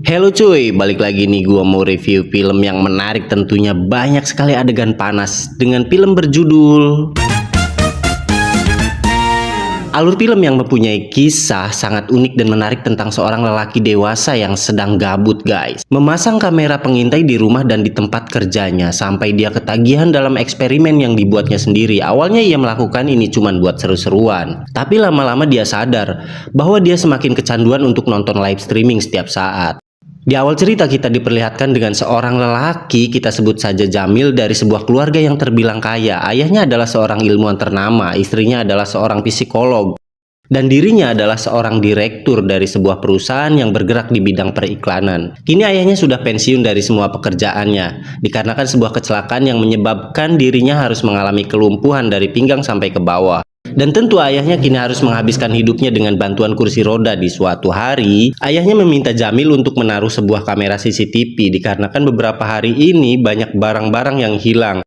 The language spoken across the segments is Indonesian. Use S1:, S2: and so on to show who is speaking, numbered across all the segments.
S1: Halo cuy, balik lagi nih gua mau review film yang menarik, tentunya banyak sekali adegan panas dengan film berjudul alur film yang mempunyai kisah sangat unik dan menarik tentang seorang lelaki dewasa yang sedang gabut guys. Memasang kamera pengintai di rumah dan di tempat kerjanya sampai dia ketagihan dalam eksperimen yang dibuatnya sendiri. Awalnya ia melakukan ini cuma buat seru-seruan. Tapi lama-lama dia sadar bahwa dia semakin kecanduan untuk nonton live streaming setiap saat. Di awal cerita kita diperlihatkan dengan seorang lelaki, kita sebut saja Jamil, dari sebuah keluarga yang terbilang kaya. Ayahnya adalah seorang ilmuwan ternama, istrinya adalah seorang psikolog, dan dirinya adalah seorang direktur dari sebuah perusahaan yang bergerak di bidang periklanan. Kini ayahnya sudah pensiun dari semua pekerjaannya, dikarenakan sebuah kecelakaan yang menyebabkan dirinya harus mengalami kelumpuhan dari pinggang sampai ke bawah. Dan tentu ayahnya kini harus menghabiskan hidupnya dengan bantuan kursi roda. Di suatu hari, ayahnya meminta Jamil untuk menaruh sebuah kamera CCTV dikarenakan beberapa hari ini banyak barang-barang yang hilang.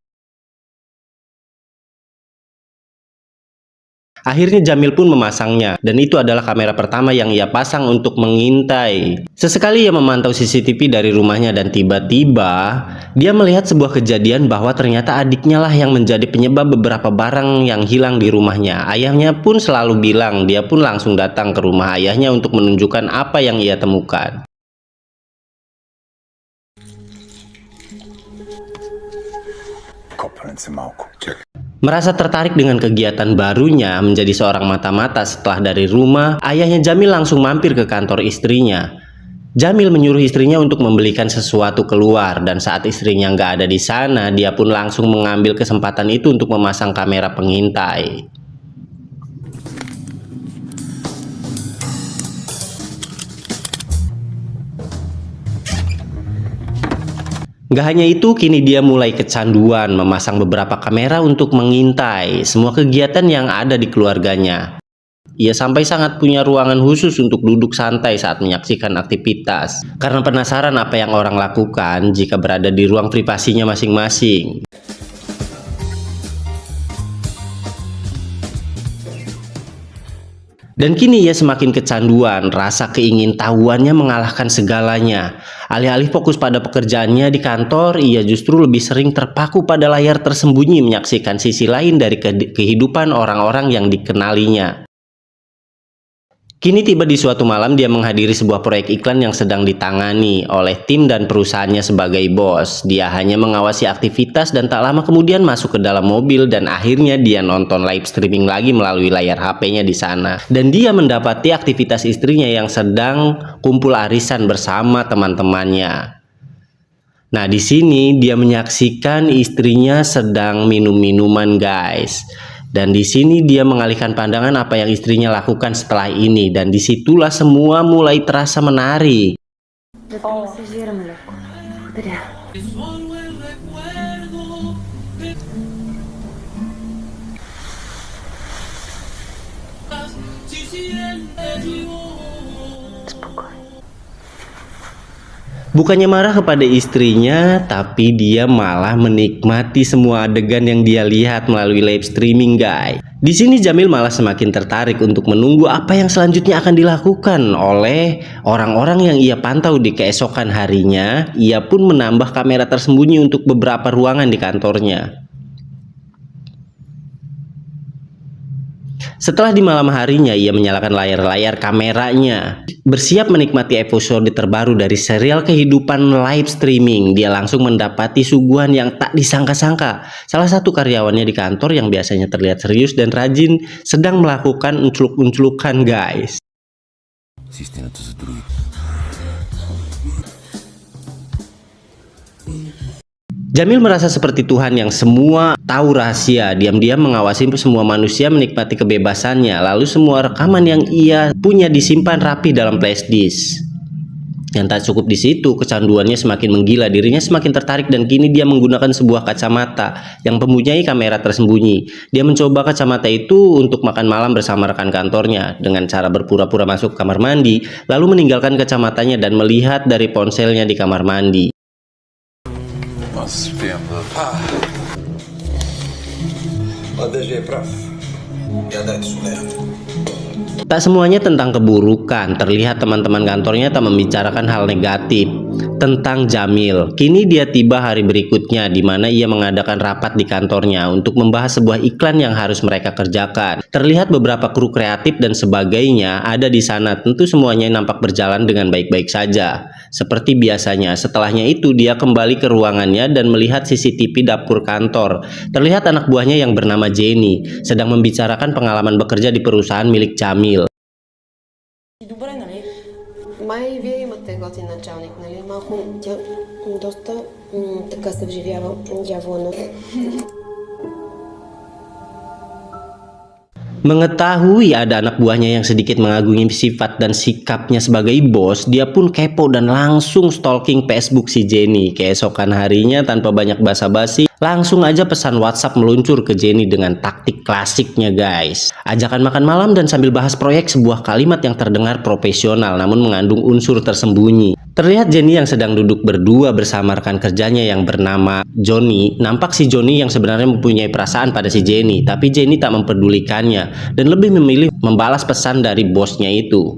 S1: Akhirnya Jamil pun memasangnya, dan itu adalah kamera pertama yang ia pasang untuk mengintai. Sesekali ia memantau CCTV dari rumahnya dan tiba-tiba dia melihat sebuah kejadian bahwa ternyata adiknya lah yang menjadi penyebab beberapa barang yang hilang di rumahnya. Ayahnya pun selalu bilang, dia pun langsung datang ke rumah ayahnya untuk menunjukkan apa yang ia temukan. Merasa tertarik dengan kegiatan barunya menjadi seorang mata-mata setelah dari rumah, ayahnya Jamil langsung mampir ke kantor istrinya. Jamil menyuruh istrinya untuk membelikan sesuatu keluar, dan saat istrinya nggak ada di sana, dia pun langsung mengambil kesempatan itu untuk memasang kamera pengintai. Gak hanya itu, kini dia mulai kecanduan memasang beberapa kamera untuk mengintai semua kegiatan yang ada di keluarganya. Ia sampai sangat punya ruangan khusus untuk duduk santai saat menyaksikan aktivitas, karena penasaran apa yang orang lakukan jika berada di ruang privasinya masing-masing. Dan kini ia semakin kecanduan, rasa keingintahuannya mengalahkan segalanya. Alih-alih fokus pada pekerjaannya di kantor, ia justru lebih sering terpaku pada layar tersembunyi menyaksikan sisi lain dari kehidupan orang-orang yang dikenalinya. Kini tiba di suatu malam dia menghadiri sebuah proyek iklan yang sedang ditangani oleh tim dan perusahaannya sebagai bos. Dia hanya mengawasi aktivitas dan tak lama kemudian masuk ke dalam mobil, dan akhirnya dia nonton live streaming lagi melalui layar HP-nya di sana. Dan dia mendapati aktivitas istrinya yang sedang kumpul arisan bersama teman-temannya. Nah, di sini dia menyaksikan istrinya sedang minum minuman, guys. Dan di sini dia mengalihkan pandangan apa yang istrinya lakukan setelah ini, dan disitulah semua mulai terasa menarik. Bukannya marah kepada istrinya, tapi dia malah menikmati semua adegan yang dia lihat melalui live streaming, guys. Di sini Jamil malah semakin tertarik untuk menunggu apa yang selanjutnya akan dilakukan oleh orang-orang yang ia pantau di keesokan harinya. Ia pun menambah kamera tersembunyi untuk beberapa ruangan di kantornya. Setelah di malam harinya, ia menyalakan layar-layar kameranya, bersiap menikmati episode terbaru dari serial kehidupan live streaming. Dia langsung mendapati suguhan yang tak disangka-sangka. Salah satu karyawannya di kantor yang biasanya terlihat serius dan rajin sedang melakukan unculuk-unculukan, guys. Jamil merasa seperti Tuhan yang semua tahu rahasia, diam-diam mengawasi semua manusia menikmati kebebasannya. Lalu semua rekaman yang ia punya disimpan rapi dalam flash disk. Yang tak cukup di situ, kecanduannya semakin menggila, dirinya semakin tertarik, dan kini dia menggunakan sebuah kacamata yang mempunyai kamera tersembunyi. Dia mencoba kacamata itu untuk makan malam bersama rekan kantornya dengan cara berpura-pura masuk kamar mandi, lalu meninggalkan kacamatanya dan melihat dari ponselnya di kamar mandi. Tak semuanya tentang keburukan, terlihat teman-teman kantornya tak membicarakan hal negatif tentang Jamil. Kini dia tiba hari berikutnya di mana ia mengadakan rapat di kantornya untuk membahas sebuah iklan yang harus mereka kerjakan. Terlihat beberapa kru kreatif dan sebagainya ada di sana. Tentu semuanya nampak berjalan dengan baik-baik saja. Seperti biasanya, setelahnya itu dia kembali ke ruangannya dan melihat CCTV dapur kantor. Terlihat anak buahnya yang bernama Jenny sedang membicarakan pengalaman bekerja di perusahaan milik Jamil.
S2: Добре, нали?
S3: Май вие имате готин началник, нали? Малко тя доста така се вживява дявола нос.
S1: Mengetahui ada anak buahnya yang sedikit mengagumi sifat dan sikapnya sebagai bos, dia pun kepo dan langsung stalking Facebook si Jenny. Keesokan harinya tanpa banyak basa-basi, langsung aja pesan WhatsApp meluncur ke Jenny dengan taktik klasiknya guys. Ajakan makan malam dan sambil bahas proyek, sebuah kalimat yang terdengar profesional namun mengandung unsur tersembunyi. Terlihat Jenny yang sedang duduk berdua bersama rekan kerjanya yang bernama Johnny. Nampak si Johnny yang sebenarnya mempunyai perasaan pada si Jenny, tapi Jenny tak mempedulikannya dan lebih memilih membalas pesan dari bosnya itu.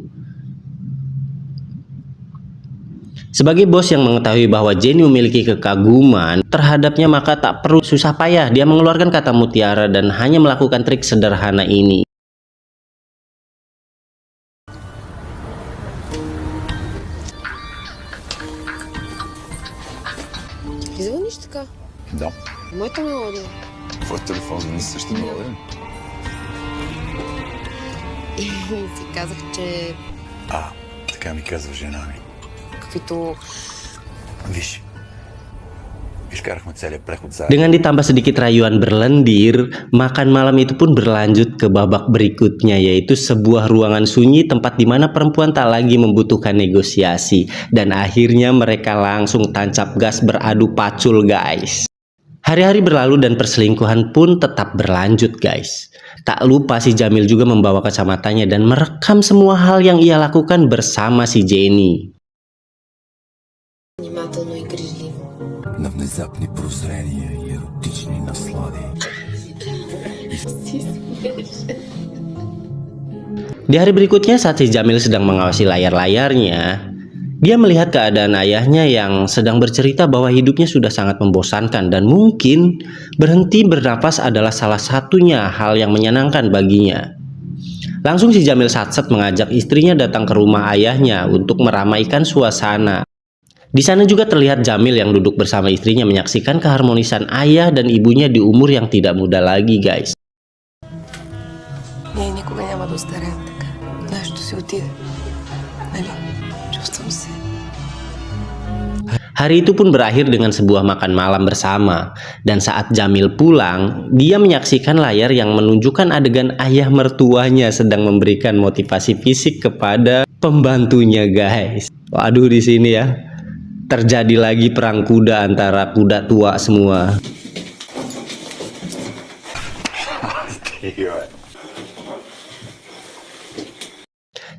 S1: Sebagai bos yang mengetahui bahwa Jenny memiliki kekaguman terhadapnya, maka tak perlu susah payah dia mengeluarkan kata mutiara dan hanya melakukan trik sederhana ini.
S3: Ти звъниш така?
S4: Да.
S3: Моята мелодия.
S4: Твой телефон звъни също мелодия.
S3: И си казах, че
S4: Така ми казва жена ми.
S3: каквито...
S4: Виж, карахме целият преход заедно.
S1: Dengan ditambah sedikit rayuan berlendir, makan malam itu pun berlanjut ke babak berikutnya, yaitu sebuah ruangan sunyi tempat di mana perempuan tak lagi membutuhkan negosiasi. Dan akhirnya mereka langsung tancap gas beradu pacul guys. Hari-hari berlalu dan perselingkuhan pun tetap berlanjut guys. Tak lupa si Jamil juga membawa kacamatanya dan merekam semua hal yang ia lakukan bersama si Jenny.
S3: Внимателно и грижливо.
S4: На внезапни прозрения и еротични наслади.
S1: Di hari berikutnya saat si Jamil sedang mengawasi layar-layarnya, dia melihat keadaan ayahnya yang sedang bercerita bahwa hidupnya sudah sangat membosankan dan mungkin berhenti bernapas adalah salah satunya hal yang menyenangkan baginya. Langsung si Jamil satset mengajak istrinya datang ke rumah ayahnya untuk meramaikan suasana. Di sana juga terlihat Jamil yang duduk bersama istrinya menyaksikan keharmonisan ayah dan ibunya di umur yang tidak muda lagi guys.
S3: Ние никога няма да остареем така. Нашето си отиде. Нали? Чувствам се.
S1: Hari itu pun berakhir dengan sebuah makan malam bersama. Dan saat Jamil pulang, dia menyaksikan layar yang menunjukkan adegan ayah mertuanya sedang memberikan motivasi fisik kepada pembantunya guys. Waduh, di sini ya terjadi lagi perang kuda antara kuda tua semua.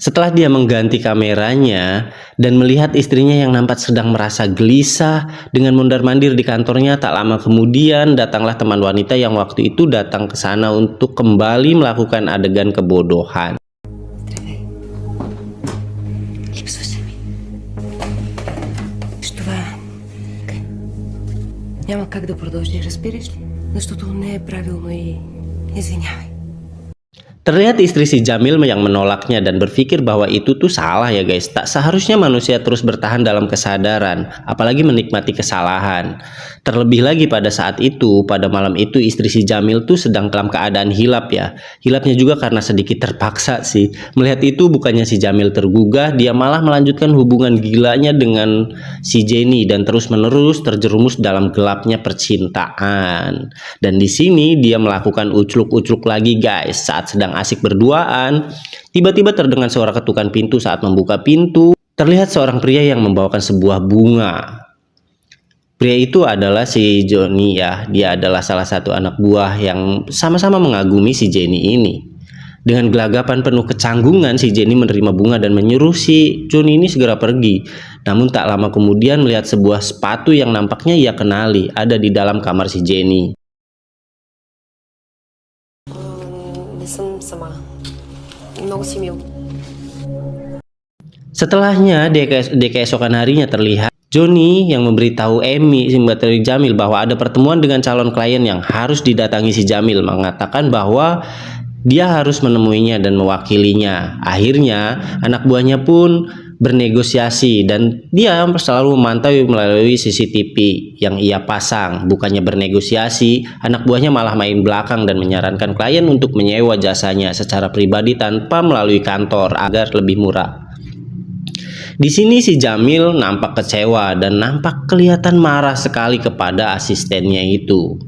S1: Setelah dia mengganti kameranya dan melihat istrinya yang nampak sedang merasa gelisah dengan mondar-mandir di kantornya, tak lama kemudian datanglah teman wanita yang waktu itu datang ke sana untuk kembali melakukan adegan kebodohan.
S3: Липсваше ми. С това няма как да продължи, разбираш ли? Защото не е правилно и извинявай.
S1: Terlihat istri si Jamil yang menolaknya dan berpikir bahwa itu tuh salah ya guys. Tak seharusnya manusia terus bertahan dalam kesadaran, apalagi menikmati kesalahan. Terlebih lagi pada saat itu, pada malam itu istri si Jamil tuh sedang dalam keadaan hilap ya. Hilapnya juga karena sedikit terpaksa sih. Melihat itu bukannya si Jamil tergugah, dia malah melanjutkan hubungan gilanya dengan si Jenny dan terus-menerus terjerumus dalam gelapnya percintaan. Dan di sini dia melakukan ucluk-ucluk lagi guys saat sedang asik berduaan. Tiba-tiba terdengar suara ketukan pintu. Saat membuka pintu, terlihat seorang pria yang membawakan sebuah bunga. Pria itu adalah si Johnny ya. Dia adalah salah satu anak buah yang sama-sama mengagumi si Jenny ini. Dengan gelagapan penuh kecanggungan, si Jenny menerima bunga dan menyuruh si Johnny ini segera pergi. Namun tak lama kemudian melihat sebuah sepatu yang nampaknya ia kenali ada di dalam kamar si Jenny.
S3: Не съм сама. Много aussi mieux.
S1: Setelahnya, di keesokan harinya terlihat Johnny yang memberitahu Emi si Jamil bahwa ada pertemuan dengan calon klien yang harus didatangi si Jamil, mengatakan bahwa dia harus menemuinya dan mewakilinya. Akhirnya anak buahnya pun bernegosiasi dan dia selalu memantau melalui CCTV yang ia pasang. Bukannya bernegosiasi, anak buahnya malah main belakang dan menyarankan klien untuk menyewa jasanya secara pribadi tanpa melalui kantor agar lebih murah. Di sini si Jamil nampak kecewa dan nampak kelihatan marah sekali kepada asistennya itu.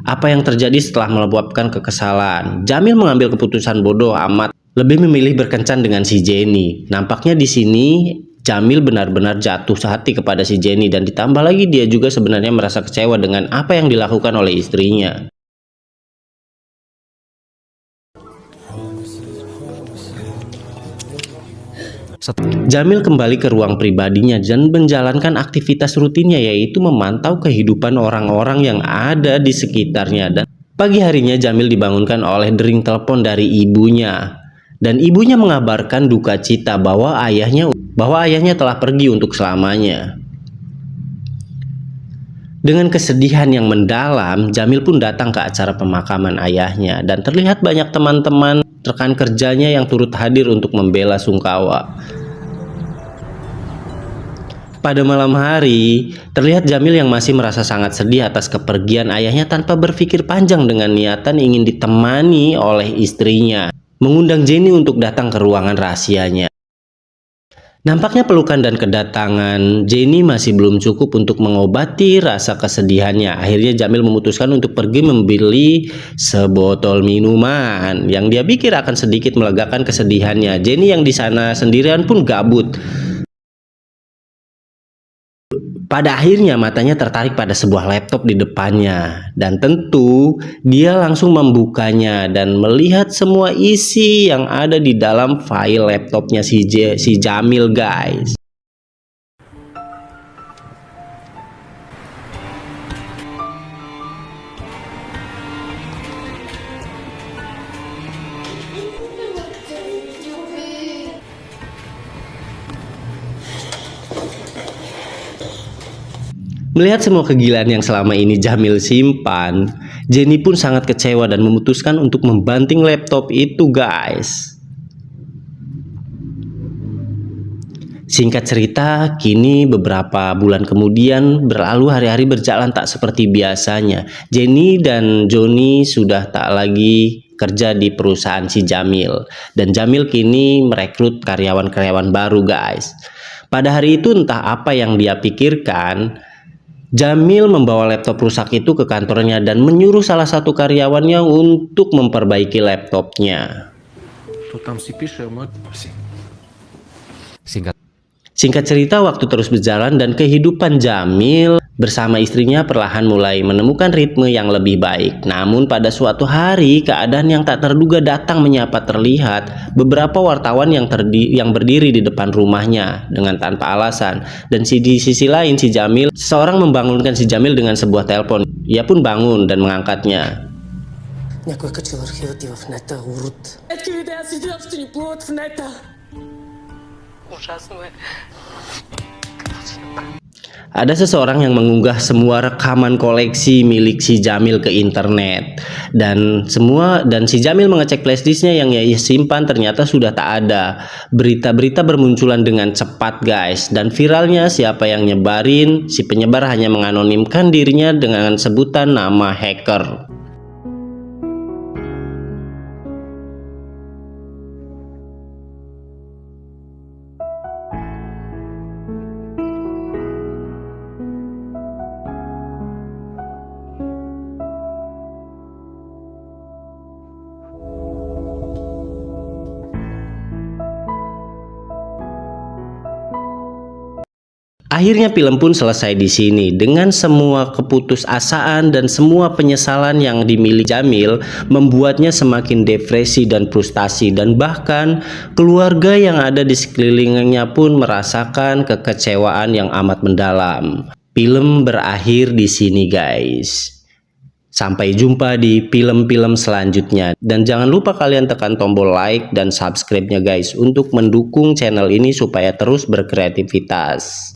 S1: Apa yang terjadi setelah meluapkan kekesalan? Jamil mengambil keputusan bodoh amat, lebih memilih berkencan dengan si Jenny. Nampaknya di sini Jamil benar-benar jatuh hati kepada si Jenny dan ditambah lagi dia juga sebenarnya merasa kecewa dengan apa yang dilakukan oleh istrinya. Jamil kembali ke ruang pribadinya dan menjalankan aktivitas rutinnya, yaitu memantau kehidupan orang-orang yang ada di sekitarnya. Dan pagi harinya Jamil dibangunkan oleh dering telepon dari ibunya. Dan ibunya mengabarkan duka cita bahwa ayahnya telah pergi untuk selamanya. Dengan kesedihan yang mendalam, Jamil pun datang ke acara pemakaman ayahnya dan terlihat banyak teman-teman rekan kerjanya yang turut hadir untuk membela sungkawa. Pada malam hari, terlihat Jamil yang masih merasa sangat sedih atas kepergian ayahnya tanpa berpikir panjang dengan niatan ingin ditemani oleh istrinya, mengundang Jenny untuk datang ke ruangan rahasianya. Nampaknya pelukan dan kedatangan Jenny masih belum cukup untuk mengobati rasa kesedihannya. Akhirnya Jamil memutuskan untuk pergi membeli sebotol minuman yang dia pikir akan sedikit melegakan kesedihannya. Jenny yang di sana sendirian pun gabut. Pada akhirnya matanya tertarik pada sebuah laptop di depannya dan tentu dia langsung membukanya dan melihat semua isi yang ada di dalam file laptopnya si Jamil, guys. Melihat semua kegilaan yang selama ini Jamil simpan, Jenny pun sangat kecewa dan memutuskan untuk membanting laptop itu, guys. Singkat cerita, kini beberapa bulan kemudian berlalu, hari-hari berjalan tak seperti biasanya. Jenny dan Johnny sudah tak lagi kerja di perusahaan si Jamil. Dan Jamil kini merekrut karyawan-karyawan baru, guys. Pada hari itu entah apa yang dia pikirkan, Jamil membawa laptop rusak itu ke kantornya dan menyuruh salah satu karyawannya untuk memperbaiki laptopnya. Singkat cerita, waktu terus berjalan dan kehidupan Jamil bersama istrinya perlahan mulai menemukan ritme yang lebih baik. Namun pada suatu hari, keadaan yang tak terduga datang menyapa terlihat beberapa wartawan yang berdiri di depan rumahnya dengan tanpa alasan. Dan di sisi lain seseorang membangunkan si Jamil dengan sebuah telepon. Ia pun bangun dan mengangkatnya.
S2: Някой качил архивът ти в нета, урод. Ето видеа си видях, че ни плуват в нета. Ужасно е.
S1: Ada seseorang yang mengunggah semua rekaman koleksi milik si Jamil ke internet dan si Jamil mengecek flashdisknya yang ia simpan, ternyata sudah tak ada. Berita-berita bermunculan dengan cepat, guys, dan viralnya siapa yang nyebarin, si penyebar hanya menganonimkan dirinya dengan sebutan nama hacker. Akhirnya film pun selesai di sini dengan semua keputusasaan dan semua penyesalan yang dimiliki Jamil membuatnya semakin depresi dan frustasi, dan bahkan keluarga yang ada di sekelilingnya pun merasakan kekecewaan yang amat mendalam. Film berakhir di sini, guys. Sampai jumpa di film-film selanjutnya. Dan jangan lupa kalian tekan tombol like dan subscribe-nya guys untuk mendukung channel ini supaya terus berkreativitas.